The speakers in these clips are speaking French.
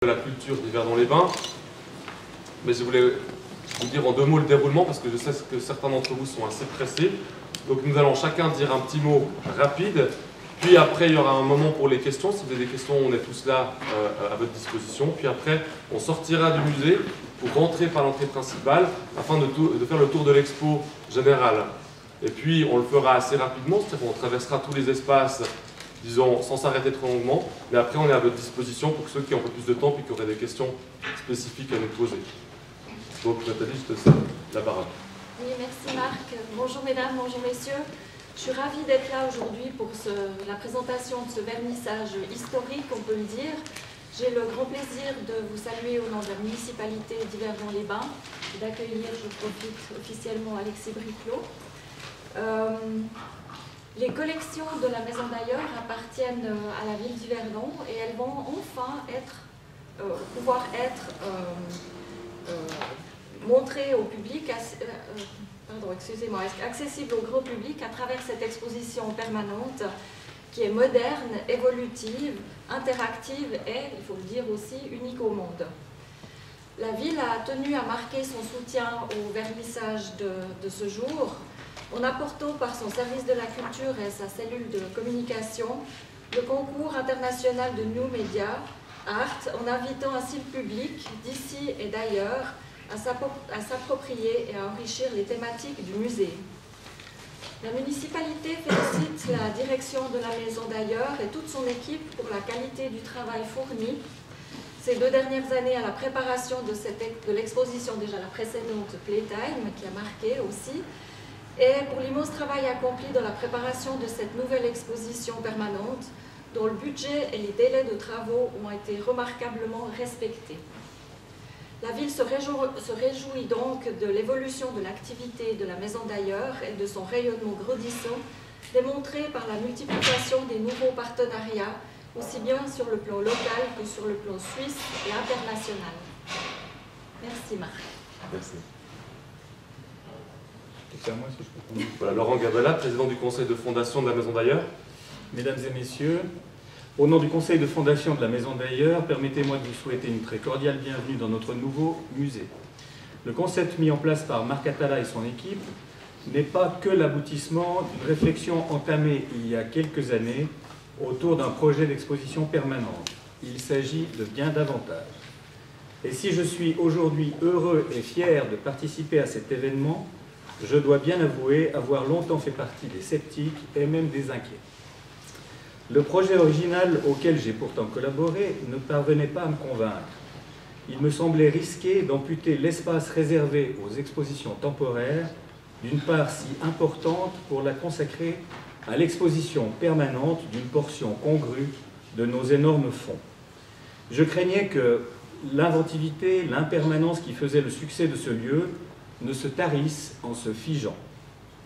de la culture d'Yverdon-les-Bains. Mais je voulais vous dire en 2 mots le déroulement parce que je sais que certains d'entre vous sont assez pressés. Donc nous allons chacun dire un petit mot rapide. Puis après, il y aura un moment pour les questions. Si vous avez des questions, on est tous là à votre disposition. Puis après, on sortira du musée pour rentrer par l'entrée principale afin de faire le tour de l'expo générale. Et puis, on le fera assez rapidement, c'est-à-dire qu'on traversera tous les espaces, disons, sans s'arrêter trop longuement. Mais après, on est à votre disposition pour ceux qui ont un peu plus de temps et qui auraient des questions spécifiques à nous poser. Donc, Nathalie, je te cède la parole. Oui, merci Marc. Bonjour mesdames, bonjour messieurs. Je suis ravie d'être là aujourd'hui pour la présentation de ce vernissage historique, on peut le dire. J'ai le grand plaisir de vous saluer au nom de la municipalité d'Yverdon-les-Bains et d'accueillir, je profite officiellement, Alexis Briclot. Les collections de la Maison d'Ailleurs appartiennent à la ville d'Yverdon et elles vont enfin pouvoir être montrées au public, accessible au grand public à travers cette exposition permanente qui est moderne, évolutive, interactive et, il faut le dire aussi, unique au monde. La ville a tenu à marquer son soutien au vernissage de ce jour en apportant par son service de la culture et sa cellule de communication le concours international de New Media Art en invitant ainsi le public d'ici et d'ailleurs à s'approprier et à enrichir les thématiques du musée. La municipalité félicite la direction de la Maison d'Ailleurs et toute son équipe pour la qualité du travail fourni ces 2 dernières années à la préparation de l'exposition, déjà la précédente Playtime, qui a marqué aussi, et pour l'immense travail accompli dans la préparation de cette nouvelle exposition permanente, dont le budget et les délais de travaux ont été remarquablement respectés. La ville se réjouit donc de l'évolution de l'activité de la Maison d'Ailleurs et de son rayonnement grandissant, démontré par la multiplication des nouveaux partenariats, aussi bien sur le plan local que sur le plan suisse et international. Merci Marc. Merci. C'est à moi si je peux. Voilà, Laurent Gabella, président du conseil de fondation de la Maison d'Ailleurs. Mesdames et messieurs, au nom du conseil de fondation de la Maison d'Ailleurs, permettez-moi de vous souhaiter une très cordiale bienvenue dans notre nouveau musée. Le concept mis en place par Marc Atala et son équipe n'est pas que l'aboutissement d'une réflexion entamée il y a quelques années autour d'un projet d'exposition permanente. Il s'agit de bien davantage. Et si je suis aujourd'hui heureux et fier de participer à cet événement, je dois bien avouer avoir longtemps fait partie des sceptiques et même des inquiets. Le projet original auquel j'ai pourtant collaboré ne parvenait pas à me convaincre. Il me semblait risqué d'amputer l'espace réservé aux expositions temporaires, d'une part si importante pour la consacrer à l'exposition permanente d'une portion congrue de nos énormes fonds. Je craignais que l'inventivité, l'impermanence qui faisait le succès de ce lieu ne se tarissent en se figeant.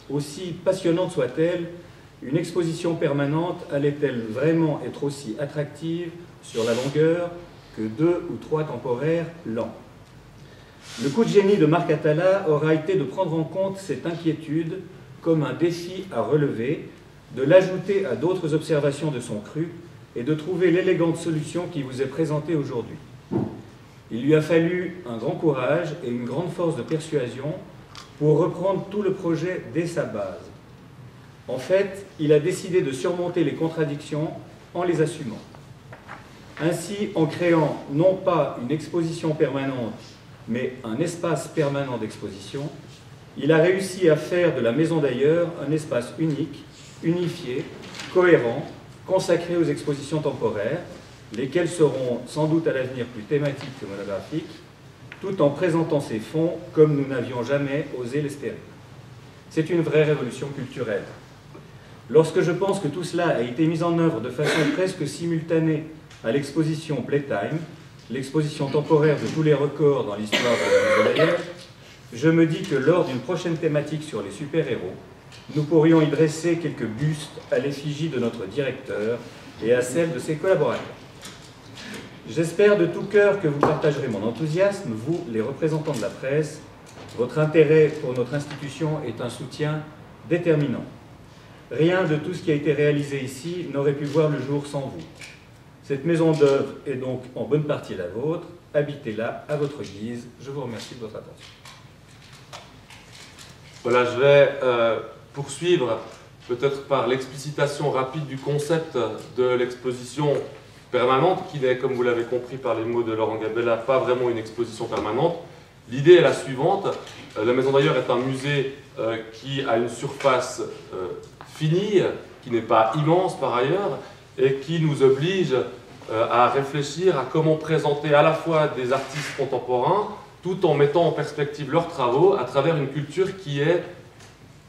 Aussi passionnante soit-elle, une exposition permanente allait-elle vraiment être aussi attractive sur la longueur que 2 ou 3 temporaires lents? Le coup de génie de Marc Atala aura été de prendre en compte cette inquiétude comme un défi à relever, de l'ajouter à d'autres observations de son cru et de trouver l'élégante solution qui vous est présentée aujourd'hui. Il lui a fallu un grand courage et une grande force de persuasion pour reprendre tout le projet dès sa base. En fait, il a décidé de surmonter les contradictions en les assumant. Ainsi, en créant non pas une exposition permanente, mais un espace permanent d'exposition, il a réussi à faire de la Maison d'Ailleurs un espace unique, unifié, cohérent, consacré aux expositions temporaires, lesquelles seront sans doute à l'avenir plus thématiques que monographiques, tout en présentant ces fonds comme nous n'avions jamais osé l'espérer. C'est une vraie révolution culturelle. Lorsque je pense que tout cela a été mis en œuvre de façon presque simultanée à l'exposition Playtime, l'exposition temporaire de tous les records dans l'histoire de la Maison d'Ailleurs, je me dis que lors d'une prochaine thématique sur les super-héros, nous pourrions y dresser quelques bustes à l'effigie de notre directeur et à celle de ses collaborateurs. J'espère de tout cœur que vous partagerez mon enthousiasme, vous, les représentants de la presse. Votre intérêt pour notre institution est un soutien déterminant. Rien de tout ce qui a été réalisé ici n'aurait pu voir le jour sans vous. Cette maison d'œuvre est donc en bonne partie la vôtre. Habitez-la à votre guise. Je vous remercie de votre attention. Voilà, je vais poursuivre peut-être par l'explicitation rapide du concept de l'exposition permanente, qui n'est, comme vous l'avez compris par les mots de Laurent Gabella, pas vraiment une exposition permanente. L'idée est la suivante. La Maison d'Ailleurs est un musée qui a une surface finie, qui n'est pas immense par ailleurs, et qui nous oblige à réfléchir à comment présenter à la fois des artistes contemporains, tout en mettant en perspective leurs travaux à travers une culture qui est,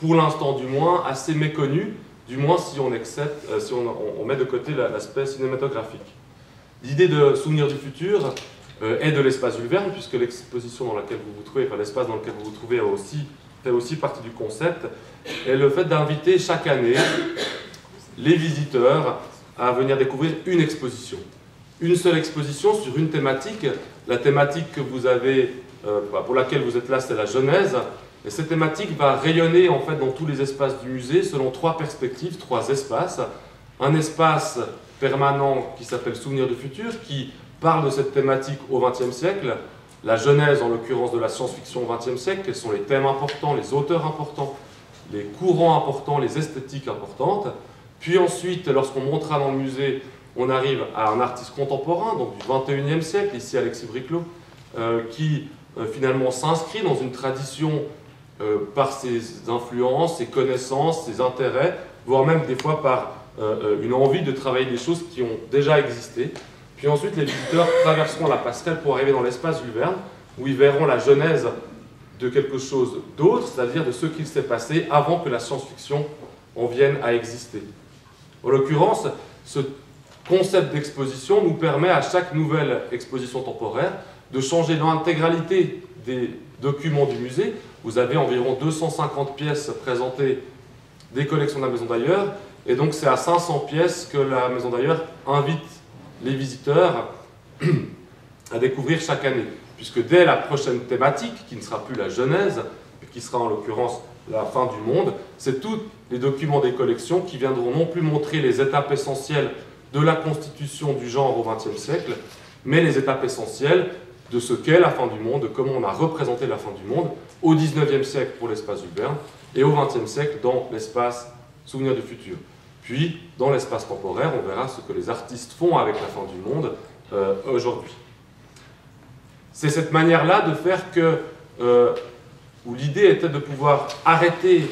pour l'instant du moins, assez méconnue, du moins si on accepte, si on met de côté l'aspect cinématographique. L'idée de Souvenirs du futur est de l'espace Jules Verne, puisque l'exposition dans laquelle vous vous trouvez, enfin l'espace dans lequel vous vous trouvez fait aussi partie du concept, et le fait d'inviter chaque année les visiteurs à venir découvrir une exposition. Une seule exposition sur une thématique. La thématique que vous avez, pour laquelle vous êtes là, c'est la Genèse. Et cette thématique va rayonner en fait dans tous les espaces du musée selon trois perspectives, trois espaces. Un espace permanent qui s'appelle Souvenirs du futur, qui parle de cette thématique au XXe siècle. La Genèse, en l'occurrence de la science-fiction au XXe siècle, quels sont les thèmes importants, les auteurs importants, les courants importants, les esthétiques importantes. Puis ensuite, lorsqu'on montera dans le musée, on arrive à un artiste contemporain, donc du XXIe siècle, ici Alexis Briclot, qui finalement s'inscrit dans une tradition par ses influences, ses connaissances, ses intérêts, voire même des fois par une envie de travailler des choses qui ont déjà existé. Puis ensuite, les visiteurs traverseront la passerelle pour arriver dans l'espace Jules Verne, où ils verront la genèse de quelque chose d'autre, c'est-à-dire de ce qu'il s'est passé avant que la science-fiction en vienne à exister. En l'occurrence, ce concept d'exposition nous permet à chaque nouvelle exposition temporaire de changer l'intégralité des documents du musée. Vous avez environ 250 pièces présentées des collections de la Maison d'Ailleurs, et donc c'est à 500 pièces que la Maison d'Ailleurs invite les visiteurs à découvrir chaque année, puisque dès la prochaine thématique, qui ne sera plus la Genèse, mais qui sera en l'occurrence la fin du monde, c'est tous les documents des collections qui viendront non plus montrer les étapes essentielles de la constitution du genre au XXe siècle, mais les étapes essentielles de ce qu'est la fin du monde, de comment on a représenté la fin du monde au XIXe siècle pour l'espace Jules Verne et au XXe siècle dans l'espace Souvenirs du futur. Puis, dans l'espace temporaire, on verra ce que les artistes font avec la fin du monde aujourd'hui. C'est cette manière-là de faire que, où l'idée était de pouvoir arrêter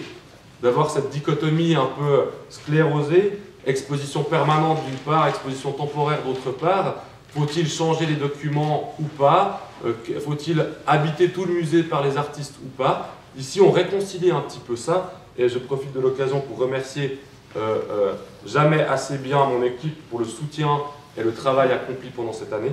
d'avoir cette dichotomie un peu sclérosée, exposition permanente d'une part, exposition temporaire d'autre part. Faut-il changer les documents ou pas? Faut-il habiter tout le musée par les artistes ou pas? Ici, on réconcilie un petit peu ça, et je profite de l'occasion pour remercier jamais assez bien mon équipe pour le soutien et le travail accompli pendant cette année,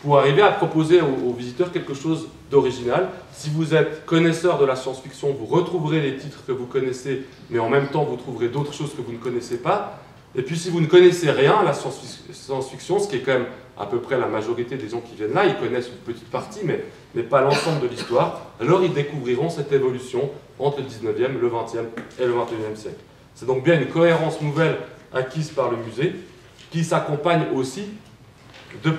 pour arriver à proposer aux visiteurs quelque chose d'original. Si vous êtes connaisseur de la science-fiction, vous retrouverez les titres que vous connaissez, mais en même temps, vous trouverez d'autres choses que vous ne connaissez pas. Et puis si vous ne connaissez rien à la science-fiction, ce qui est quand même à peu près la majorité des gens qui viennent là, ils connaissent une petite partie, mais pas l'ensemble de l'histoire, alors ils découvriront cette évolution entre le 19e, le 20e et le 21e siècle. C'est donc bien une cohérence nouvelle acquise par le musée, qui s'accompagne aussi de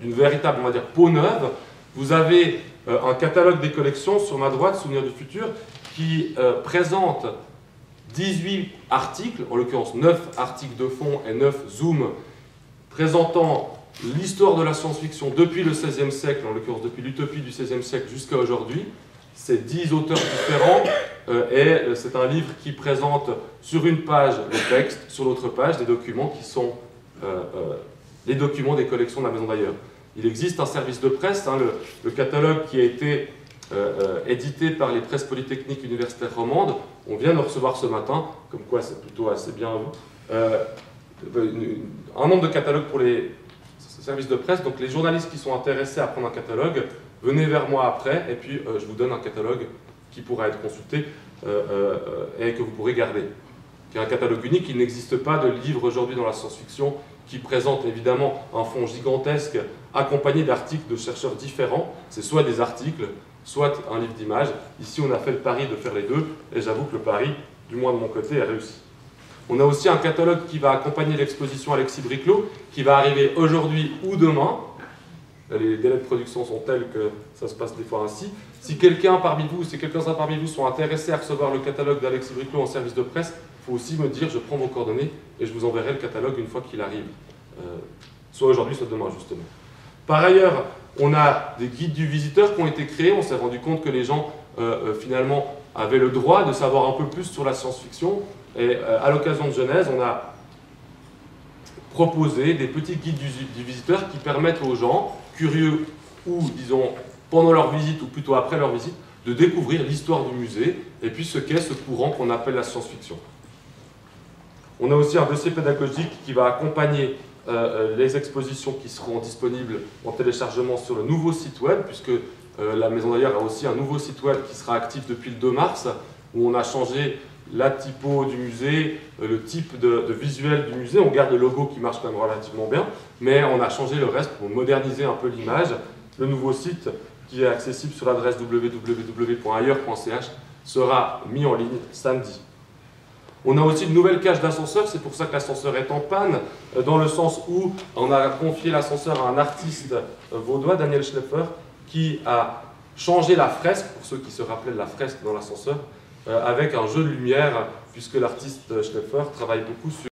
d'une véritable, on va dire, peau neuve. Vous avez un catalogue des collections sur ma droite, Souvenirs du futur, qui présente 18 articles, en l'occurrence 9 articles de fond et 9 zooms, présentant l'histoire de la science-fiction depuis le XVIe siècle, en l'occurrence depuis l'utopie du XVIe siècle jusqu'à aujourd'hui. C'est 10 auteurs différents, et c'est un livre qui présente sur une page le texte, sur l'autre page des documents qui sont les documents des collections de la Maison d'Ailleurs. Il existe un service de presse, hein, le catalogue qui a été édité par les presses polytechniques universitaires romandes. On vient de recevoir ce matin, comme quoi c'est plutôt assez bien un nombre de catalogues pour les services de presse. Donc les journalistes qui sont intéressés à prendre un catalogue, venez vers moi après, et puis je vous donne un catalogue qui pourra être consulté et que vous pourrez garder. Qui est un catalogue unique. Il n'existe pas de livre aujourd'hui dans la science-fiction qui présente évidemment un fond gigantesque accompagné d'articles de chercheurs différents. C'est soit des articles, soit un livre d'images. Ici, on a fait le pari de faire les deux, et j'avoue que le pari, du moins de mon côté, est réussi. On a aussi un catalogue qui va accompagner l'exposition Alexis Briclot, qui va arriver aujourd'hui ou demain. Les délais de production sont tels que ça se passe des fois ainsi. Si quelqu'un parmi vous sont intéressés à recevoir le catalogue d'Alexis Briclot en service de presse, il faut aussi me dire, je prends vos coordonnées et je vous enverrai le catalogue une fois qu'il arrive. Soit aujourd'hui, soit demain, justement. Par ailleurs, on a des guides du visiteur qui ont été créés. On s'est rendu compte que les gens, finalement, avaient le droit de savoir un peu plus sur la science-fiction. Et à l'occasion de Genèse, on a proposé des petits guides du visiteur qui permettent aux gens, curieux ou, disons, pendant leur visite ou plutôt après leur visite, de découvrir l'histoire du musée et puis ce qu'est ce courant qu'on appelle la science-fiction. On a aussi un dossier pédagogique qui va accompagner les expositions qui seront disponibles en téléchargement sur le nouveau site web, puisque la Maison d'Ailleurs a aussi un nouveau site web qui sera actif depuis le 2 mars, où on a changé la typo du musée, le type de visuel du musée. On garde le logo qui marche quand même relativement bien, mais on a changé le reste pour moderniser un peu l'image. Le nouveau site, qui est accessible sur l'adresse www.ailleurs.ch, sera mis en ligne samedi. On a aussi une nouvelle cage d'ascenseur, c'est pour ça que l'ascenseur est en panne, dans le sens où on a confié l'ascenseur à un artiste vaudois, Daniel Schleffer, qui a changé la fresque, pour ceux qui se rappelaient de la fresque dans l'ascenseur, avec un jeu de lumière, puisque l'artiste Schleffer travaille beaucoup sur